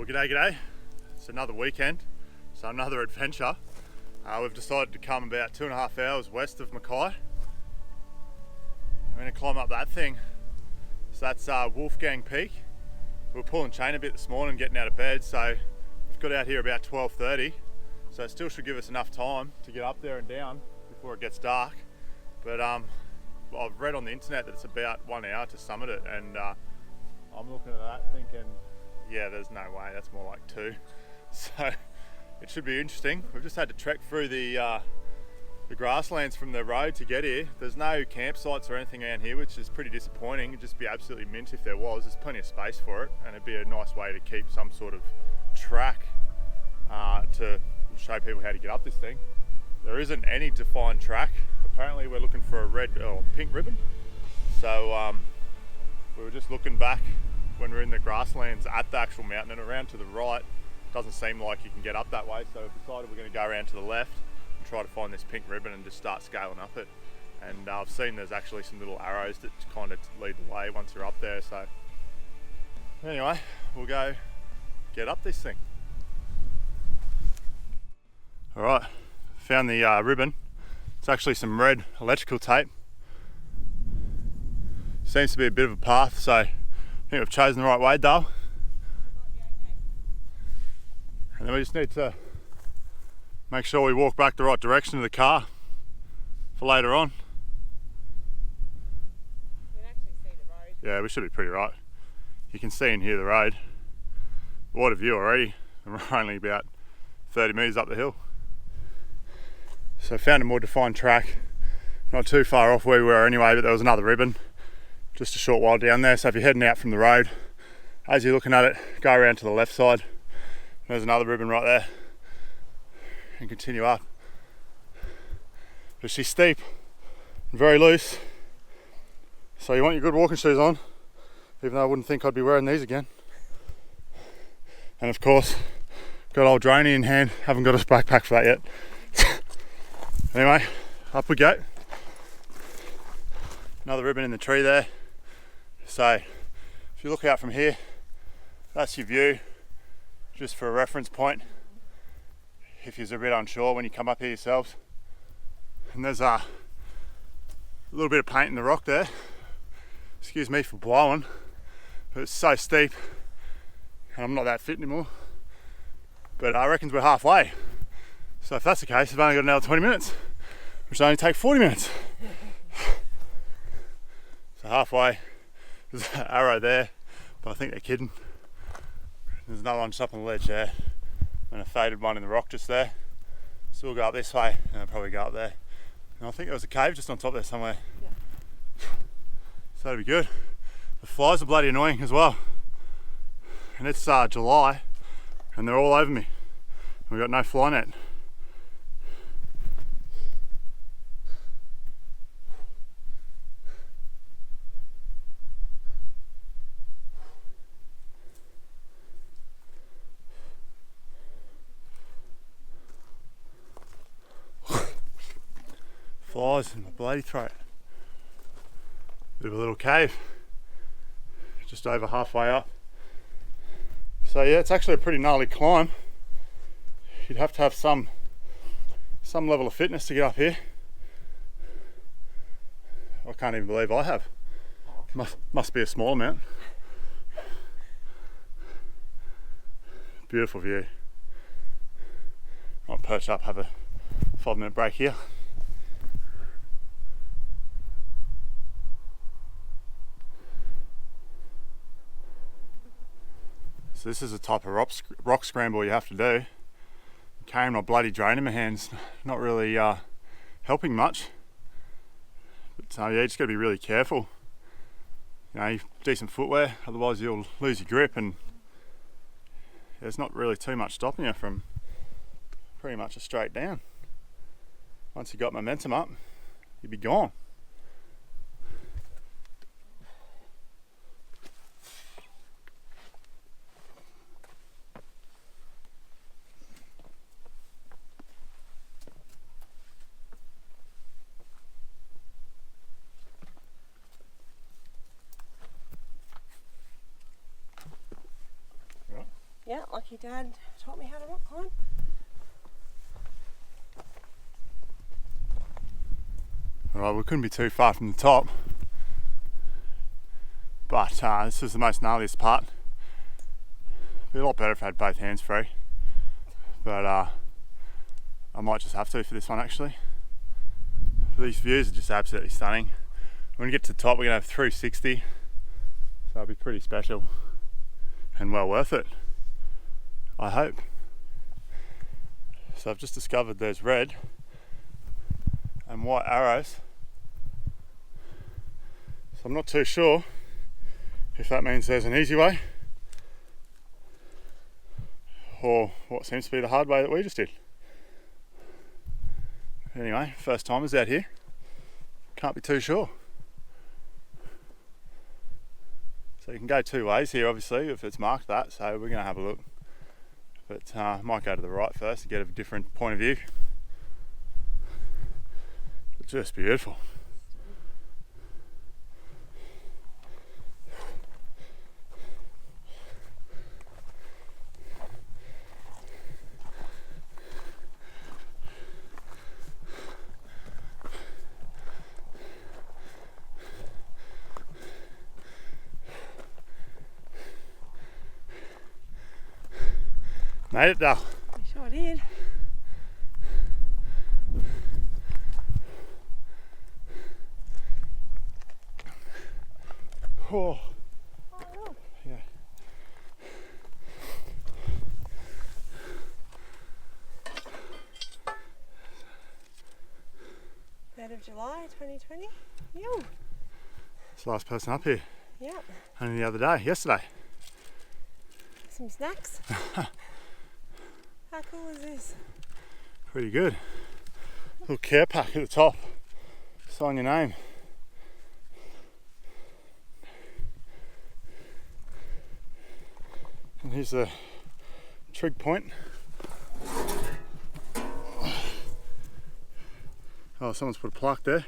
G'day. It's another weekend, so another adventure. We've decided to come about 2.5 hours west of Mackay. We're going to climb up that thing. So that's Wolfgang Peak. We were pulling chain a bit this morning, getting out of bed, so we've got out here about 12:30. So it still should give us enough time to get up there and down before it gets dark. But I've read on the internet that it's about 1 hour to summit it, and I'm looking at that thinking, yeah, there's no way, that's more like 2. So it should be interesting. We've just had to trek through the grasslands from the road to get here. There's no campsites or anything around here, which is pretty disappointing. It'd just be absolutely mint if there was. There's plenty of space for it, and it'd be a nice way to keep some sort of track to show people how to get up this thing. There isn't any defined track. Apparently we're looking for a red or pink ribbon. So we were just looking back when we're in the grasslands at the actual mountain, and around to the right doesn't seem like you can get up that way, so we've decided we're going to go around to the left and try to find this pink ribbon and just start scaling up it. And I've seen there's actually some little arrows that kind of lead the way once you're up there. So anyway, we'll go get up this thing. Alright, found the ribbon. It's actually some red electrical tape. Seems to be a bit of a path, so I think we've chosen the right way, Dale. And then we just need to make sure we walk back the right direction to the car for later on. We can actually see the road. Yeah, we should be pretty right. You can see and hear the road. What a view already. And we're only about 30 metres up the hill. So I found a more defined track, not too far off where we were anyway, but there was another ribbon just a short while down there. So if you're heading out from the road, as you're looking at it, go around to the left side. There's another ribbon right there, and continue up. But she's steep and very loose, so you want your good walking shoes on, even though I wouldn't think I'd be wearing these again. And of course, got old Droney in hand, haven't got a backpack for that yet. Anyway, up we go. Another ribbon in the tree there. So if you look out from here, that's your view, just for a reference point if you're a bit unsure when you come up here yourselves. And there's a little bit of paint in the rock there, excuse me for blowing, but it's so steep and I'm not that fit anymore. But I reckon we're halfway, so if that's the case, I've only got another 20 minutes, which will only take 40 minutes. So halfway. There's an arrow there, but I think they're kidding. There's another one just up on the ledge there, and a faded one in the rock just there. So we'll go up this way, and I'll probably go up there. And I think there was a cave just on top there somewhere. Yeah. So that'll be good. The flies are bloody annoying as well. And it's July, and they're all over me. We've got no fly net. Flies in my bloody throat. Bit of a little cave, just over halfway up. So yeah, it's actually a pretty gnarly climb. You'd have to have some level of fitness to get up here. I can't even believe I have. Must be a small amount. Beautiful view. I'll perch up, have a 5-minute break here. So this is the type of rock scramble you have to do. Carrying my bloody drone in my hands, not really helping much. But yeah, you just got to be really careful. You know, decent footwear, otherwise you'll lose your grip, and there's not really too much stopping you from pretty much a straight down. Once you got momentum up, you'd be gone. Yeah, lucky Dad taught me how to rock climb. Alright, we couldn't be too far from the top, but this is the most gnarliest part. It'd be a lot better if I had both hands free, but I might just have to for this one actually. These views are just absolutely stunning. When we get to the top, we're going to have 360, so it'll be pretty special and well worth it, I hope. So I've just discovered there's red and white arrows, so I'm not too sure if that means there's an easy way or what seems to be the hard way that we just did. Anyway, first timers out here, can't be too sure. So you can go two ways here obviously if it's marked that, so we're going to have a look. But I might go to the right first to get a different point of view. It's just beautiful. Made it though. I sure did. Oh, Oh, look. yeah. 3rd of July 2020. Yo. It's the last person up here. Yep. Only the other day, yesterday. Some snacks. How cool is this? Pretty good. Little care pack at the top. Sign your name. And here's the trig point. Oh, someone's put a plaque there.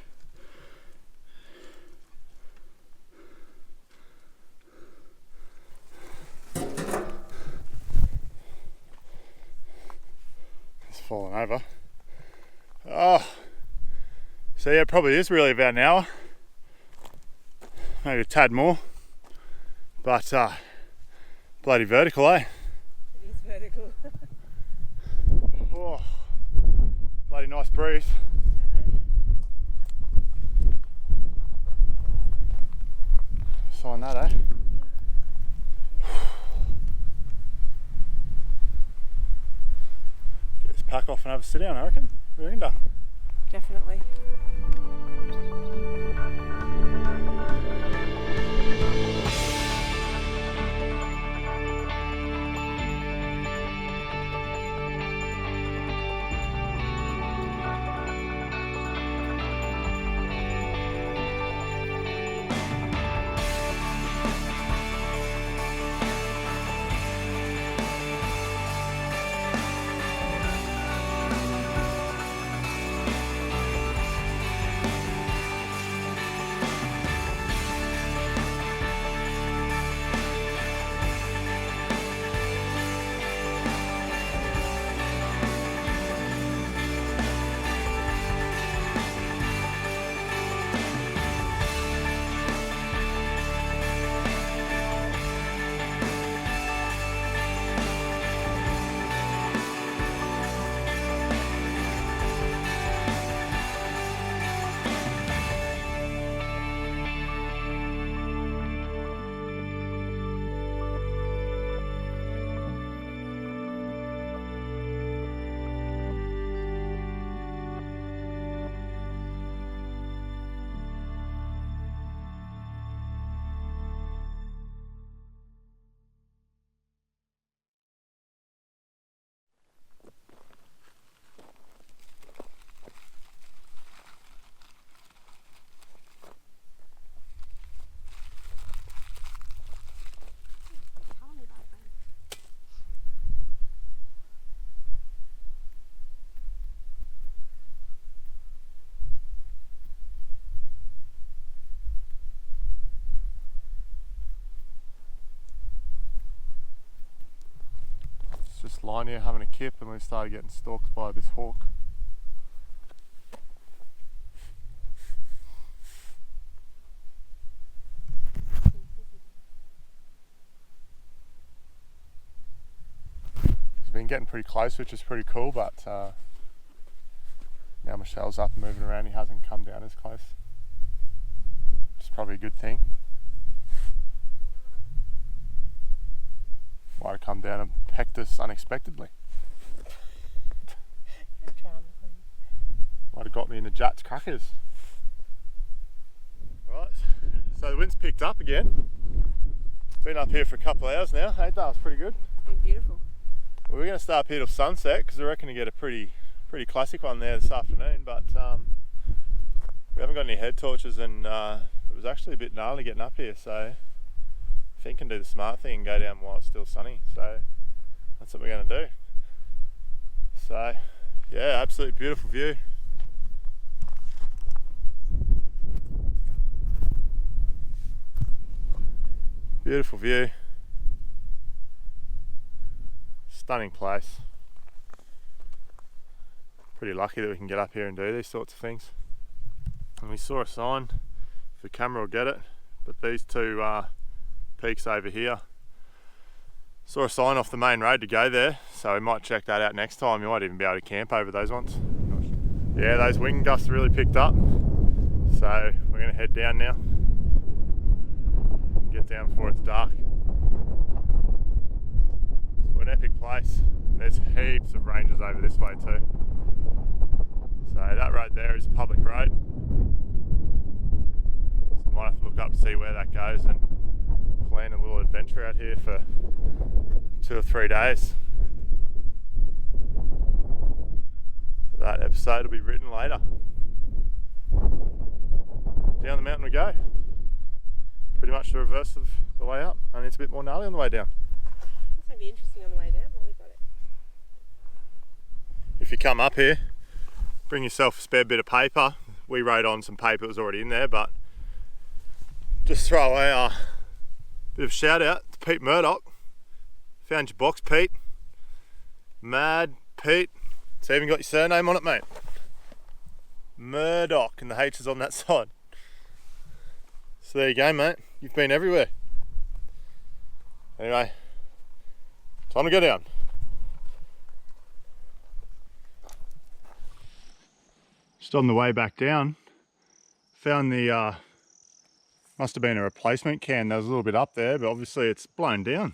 It's fallen over. Oh, so yeah, it probably is really about an hour, maybe a tad more, but bloody vertical, eh? It is vertical. Oh, bloody nice breeze. Sign that, eh? Get this pack off and have a sit down, I reckon. We're in there. Definitely. just lying here having a kip, and we started getting stalked by this hawk. He's been getting pretty close, which is pretty cool, but now Michelle's up and moving around, he hasn't come down as close. Which is probably a good thing. Might have come down and pecked us unexpectedly. Might have got me in the Jats crackers. Right, so the wind's picked up again. Been up here for a couple of hours now. Hey, that was pretty good. It's been beautiful. Well, we're going to stay up here till sunset because I reckon to get a pretty classic one there this afternoon, but we haven't got any head torches, and it was actually a bit gnarly getting up here, so I think I can do the smart thing and go down while it's still sunny, so that's what we're going to do. So yeah, absolutely beautiful view. Beautiful view. Stunning place. Pretty lucky that we can get up here and do these sorts of things. And we saw a sign, if the camera will get it, but these two peaks over here. Saw a sign off the main road to go there, so we might check that out next time. You might even be able to camp over those ones. Yeah, those wind gusts really picked up, so we're going to head down now. Get down before it's dark. So an epic place. There's heaps of ranges over this way too. So that road there is a public road. So I might have to look up and see where that goes and plan a little adventure out here for 2 or 3 days. That episode will be written later. Down the mountain we go. Pretty much the reverse of the way up, only it's a bit more gnarly on the way down. It's going to be interesting on the way down, but we've got it. If you come up here, bring yourself a spare bit of paper. We wrote on some paper that was already in there, but just throw away a bit of a shout out to Pete Murdoch. Found your box, Pete. Mad Pete. It's even got your surname on it, mate. Murdoch, and the H is on that side. So there you go, mate. You've been everywhere. Anyway, time to go down. Just on the way back down, found the, must have been a replacement can. There was a little bit up there, but obviously it's blown down.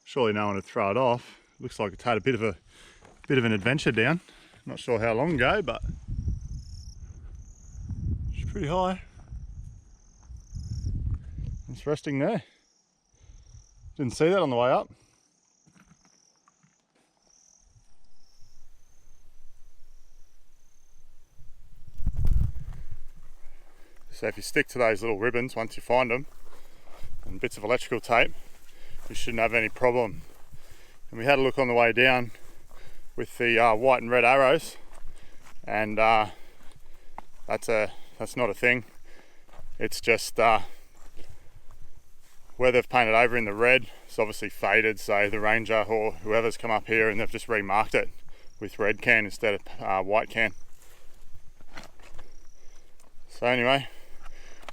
Surely no one would throw it off. Looks like it's had a bit of an adventure down. Not sure how long ago, but it's pretty high. It's resting there. Didn't see that on the way up. So if you stick to those little ribbons once you find them, and bits of electrical tape, you shouldn't have any problem. And we had a look on the way down with the white and red arrows, and that's not a thing. It's just where they've painted over in the red, it's obviously faded, so the ranger or whoever's come up here and they've just remarked it with red can instead of white can. So anyway,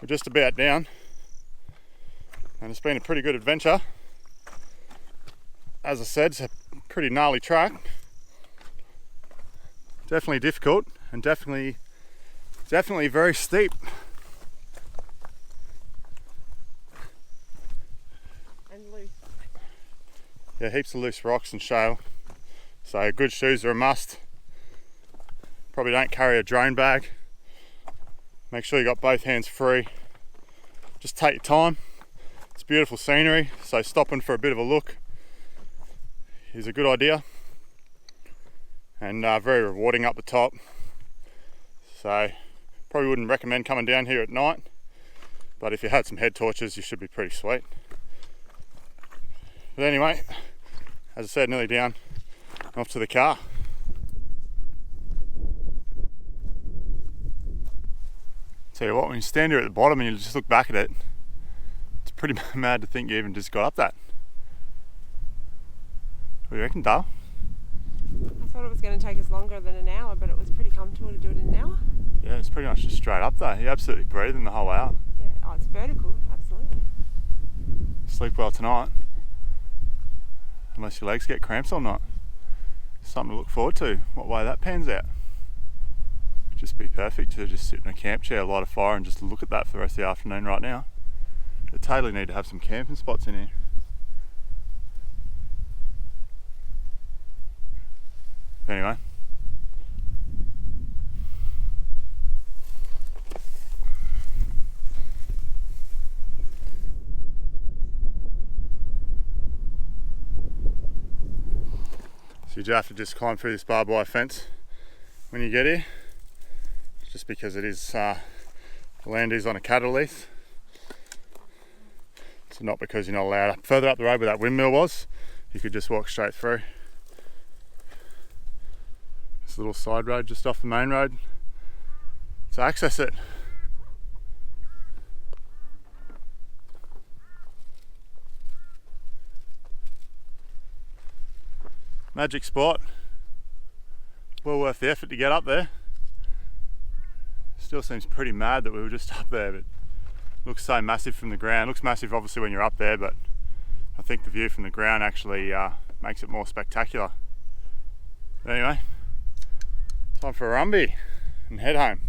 we're just about down, and it's been a pretty good adventure. As I said, it's a pretty gnarly track. Definitely difficult, and definitely very steep. Yeah, heaps of loose rocks and shale, so good shoes are a must. Probably don't carry a drone bag. Make sure you got both hands free. Just take your time. It's beautiful scenery, so stopping for a bit of a look is a good idea, and very rewarding up the top. So probably wouldn't recommend coming down here at night, but if you had some head torches you should be pretty sweet. But anyway, as I said, nearly down, off to the car. Tell you what, when you stand here at the bottom and you just look back at it, it's pretty mad to think you even just got up that. What do you reckon, Dale? I thought it was going to take us longer than an hour, but it was pretty comfortable to do it in an hour. Yeah, it's pretty much just straight up though. You're absolutely breathing the whole hour. Yeah, oh, it's vertical, absolutely. Sleep well tonight. Unless your legs get cramps or not. Something to look forward to, what way that pans out. Just be perfect to just sit in a camp chair, light a fire and just look at that for the rest of the afternoon right now. We totally need to have some camping spots in here. Anyway. So you do have to just climb through this barbed wire fence when you get here, just because it is the land is on a cattle lease. So not because you're not allowed. Further up the road where that windmill was, you could just walk straight through. This little side road just off the main road to access it. Magic spot. Well worth the effort to get up there. Still seems pretty mad that we were just up there, but looks so massive from the ground. Looks massive obviously when you're up there, but I think the view from the ground actually makes it more spectacular. But anyway, time for a rumby and head home.